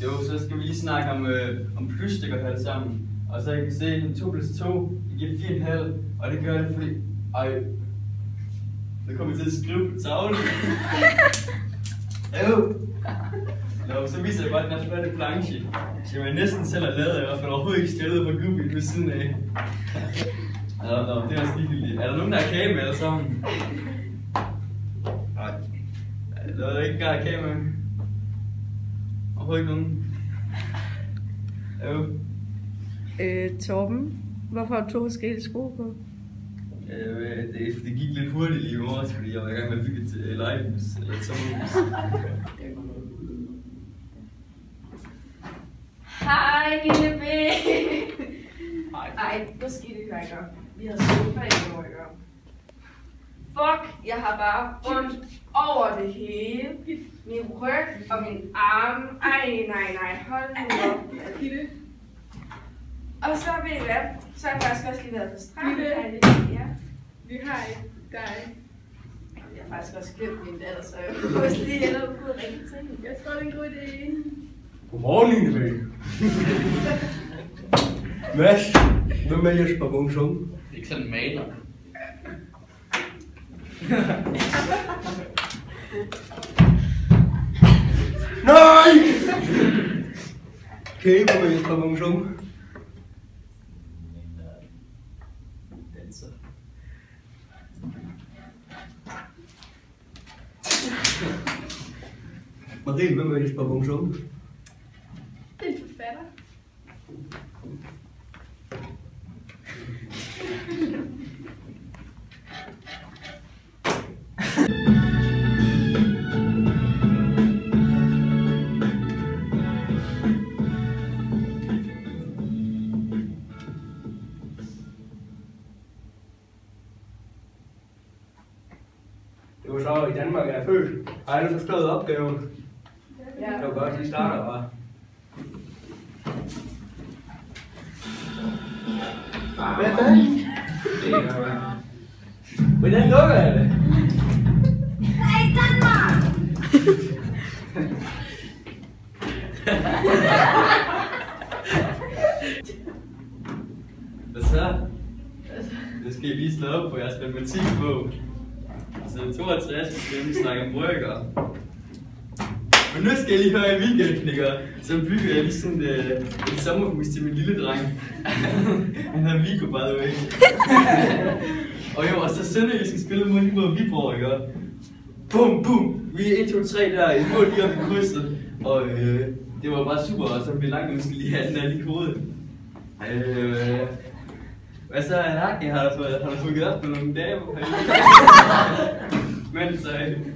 Jo, så skal vi lige snakke om plusstykker her sammen. Og så jeg kan se, at 2 plus 2, det giver 4,5. Og det gør det, fordi... Ej... Nu kommer jeg til at skrive på tavlen. Nå, så viser jeg bare den her flotte planche, som jeg næsten selv har lavet, i hvert fald overhovedet ikke stjålet fra Google ved siden af. Nå, det er også ligegyldigt. Er der nogen, der har kage med eller sammen? Nej. Der er ikke engang kage med. Overhovedet ikke nogen. Jo. Torben, hvorfor har du 2 forskellige sko på? Det gik lidt hurtigt lige i morges, fordi jeg var i gang med at bygge et lejehus, eller et sommerhus. Hej, lille B! Ej, nu skal det ikke gøre. Vi har sofa i går, ikke? Fuck, jeg har bare ondt over det hele. Min ryg og min arm. Ej, nej, hold nu op. Og så ved I hvad, så har jeg faktisk også lige været på stranden. Ja. Vi har ikke dig. Jeg har faktisk også glemt min datter, så jeg vil også lige hellere ud og ringe til hende. Jeg tror, det er en god idé. Godmorgen, Line B. Mads, hvem er Jesper Bungsum? Det er ikke sådan en maler. Nej! Kæber med Jesper Bungsum. Marie, hvem er Jesper Bungsum? Det er en forfatter. Det var så i Danmark, jeg er født. Har alle forstået opgaven? Ja. Det var godt, de starter bare. Hvad fanden? Det er godt. Hvordan lukker jeg det? Hej, Danmark! Hvad så? Det skal I lige slå op på jeres matematikbog. Så 62, så skal vi snakke om brygger. Men nu skal jeg lige høre i weekendknikker, så bygger jeg lige sådan et sommerhus til min lille dreng. Han hedder Viggo, by the way. Og jo, og så Sønderjysk skal spille mod Viborg, ikke? Bum, bum! Vi er 1, 2, 3 der, i mål lige op i krydset. Og det var bare super, og så blev langt, at vi skal lige have den der lige i hovedet. Hvad så er Hakke? Har du fået op med nogle dage på men så er det.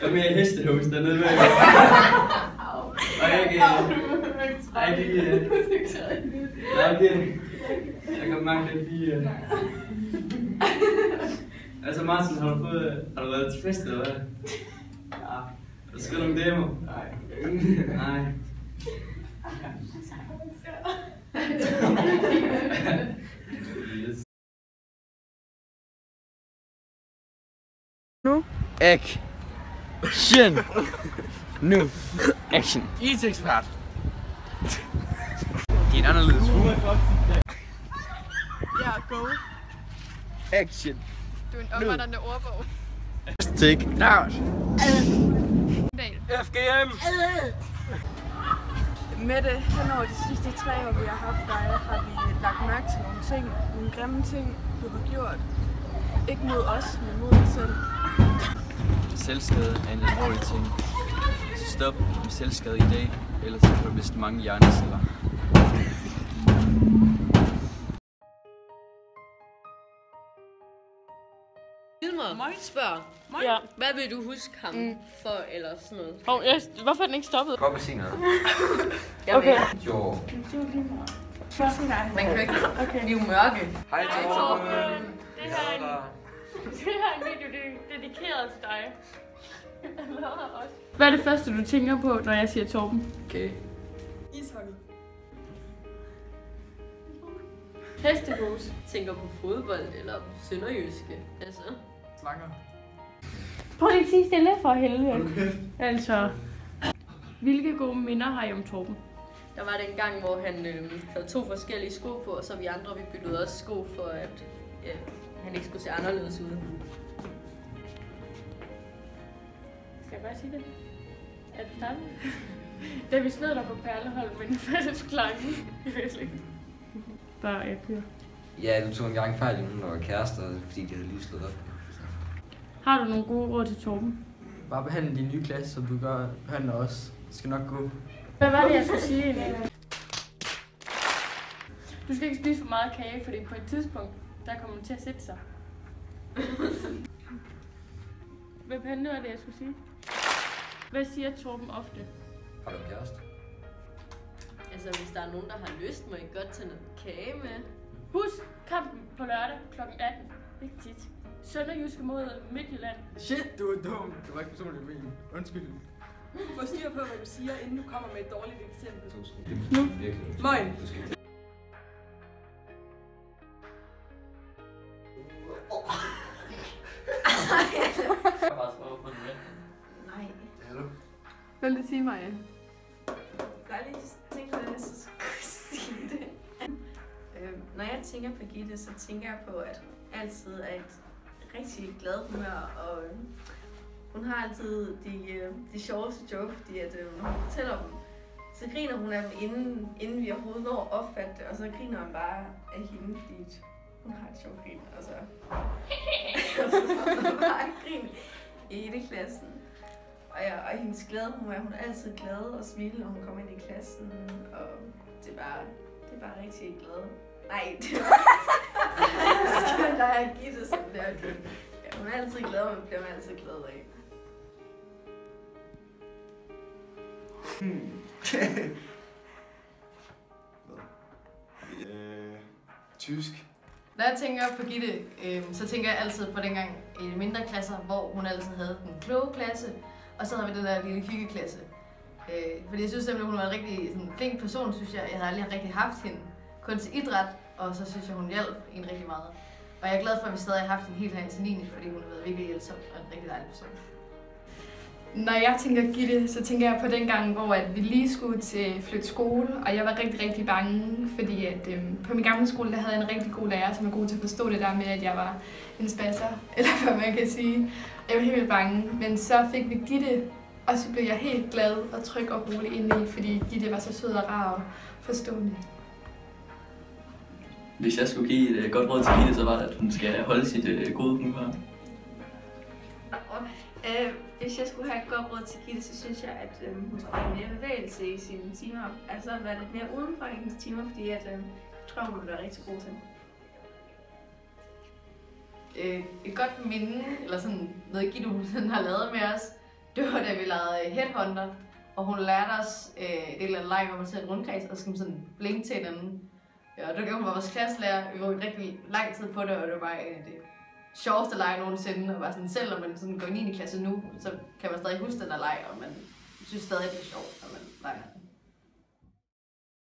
Jeg er mere hestehus dernede med. Og jeg ikke... Ej, det er... Okay. Jeg kan mangle lidt lige... Altså Martin, har du været til fest eller hvad? Ja. Har du skrevet nogle demo? Nej. Yes. Nu? Action! Nu! Action! IT-ekspert. Det er en anderledes uge. Ja, go. Action! Du er en omvandrende ordbog. Take now! FGM! Mette, hen over de sidste 3 år, vi har haft dig, har vi lagt mærke til nogle ting, nogle grimme ting, du har gjort. Ikke mod os, men mod dig selv. Selvskade er en alvorlig ting. Så stop med selvskade i dag, ellers kan du miste mange hjerneceller. Hilmer spørger, Ja. hvad vil du huske ham for, eller sådan noget? Hvorfor er den ikke stoppet? Prøv at sige noget. Okay. Jo. Man kan ikke. Okay. Vi er jo mørke. Hej Torben. Det her er en video, det er dedikeret til dig. Hvad er det første, du tænker på, når jeg siger Torben? Okay. Ishockey. Hestegus. Tænker på fodbold, eller sønderjyske. Altså. Slanger. Prøv lige at sige stille for helvede. Altså. Hvilke gode minder har I om Torben? Der var den gang, hvor han havde 2 forskellige sko på, og så vi andre vi byttede også sko for, at han ikke skulle se anderledes ud. Skal jeg bare sige det? Er det startet? Da vi slået dig på Perleholm med den fælles klange i Væsling. Bare jeg kører. Ja, du tog en gang fejl, hun var kærester, fordi de havde lige slået op. Har du nogle gode råd til Torben? Bare behandle din nye klasse, som du gør behandler os. Det skal nok gå. Hvad var det, jeg skulle sige egentlig? Du skal ikke spise for meget kage, fordi på et tidspunkt, der kommer den til at sætte sig. Hvad fanden var det, jeg skulle sige? Hvad siger Torben ofte? Har du en kæreste? Altså, hvis der er nogen, der har lyst, må I godt tage noget kage med. Husk kampen på lørdag kl. 18. Vigtigt. Sønderjyske mod Midtjylland. Shit, du er dum. Det var ikke personligt men. Undskyld. Du får styr på, hvad du siger, inden du kommer med et dårligt eksempel. Nu. Møgen. Nej. Hvad vil du sige, Maja? Jeg lige tænke på det, jeg skulle sige det. Når jeg tænker på Gitte, så tænker jeg på, at hun altid er et rigtig glad humør, og hun har altid de sjoveste jokes, fordi at, når hun fortæller dem, så griner hun af dem, inden vi overhovedet når at opfatte det, og så griner hun bare af hende, fordi hun har et sjovt grin, og så bare grin i hele klassen. Og hendes glade humør, hun er altid glad og smiler, når hun kommer ind i klassen, og det er bare rigtig glad. Nej, det var der er Gitte som det er. Ja, hun er altid glad, og man bliver altid glad af. Tysk. Når jeg tænker på Gitte, så tænker jeg altid på dengang i mindre klasser, hvor hun altid havde den kloge klasse, og så havde vi den der lille hyggeklasse. Fordi jeg synes simpelthen, hun var en rigtig sådan, flink person, synes jeg. Jeg havde aldrig rigtig haft hende. Kun til idræt, og så synes jeg, hun hjalp en rigtig meget. Og jeg er glad for, at vi stadig har haft hende helt herinde til 9. fordi hun har været virkelig hjælpsom og en rigtig dejlig person. Når jeg tænker Gitte, så tænker jeg på den gang, hvor at vi lige skulle til flytte skole, og jeg var rigtig, rigtig bange, fordi at på min gamle skole, der havde jeg en rigtig god lærer, som var god til at forstå det der med, at jeg var en spasser, eller hvad man kan sige. Jeg var helt vildt bange, men så fik vi Gitte, og så blev jeg helt glad og tryg og rolig indeni, fordi Gitte var så sød og rar og forstående. Hvis jeg skulle give et godt råd til Gitte, så var det, at hun skal holde sit gode humør. Hvis jeg skulle have et godt råd til Gitte, så synes jeg, at hun skulle have mere bevægelse i sine timer. Altså være lidt mere udenfor i hendes timer, fordi at, jeg tror, hun vil være rigtig god til. Et godt minde, eller sådan noget Gitte hun har lavet med os, det var da vi lavede Headhunter, og hun lærte os et eller andet leg, hvor man sætter en rundkreds, og så skal man sådan blinke til hinanden. Ja, og det var vores klasselærer, vi var rigtig lang tid på det, og det var bare det sjoveste leg nogensinde, og bare sådan, selv når man sådan går i 9. klasse nu, så kan man stadig huske den der leg, og man synes stadig, det er sjovt, når man leger.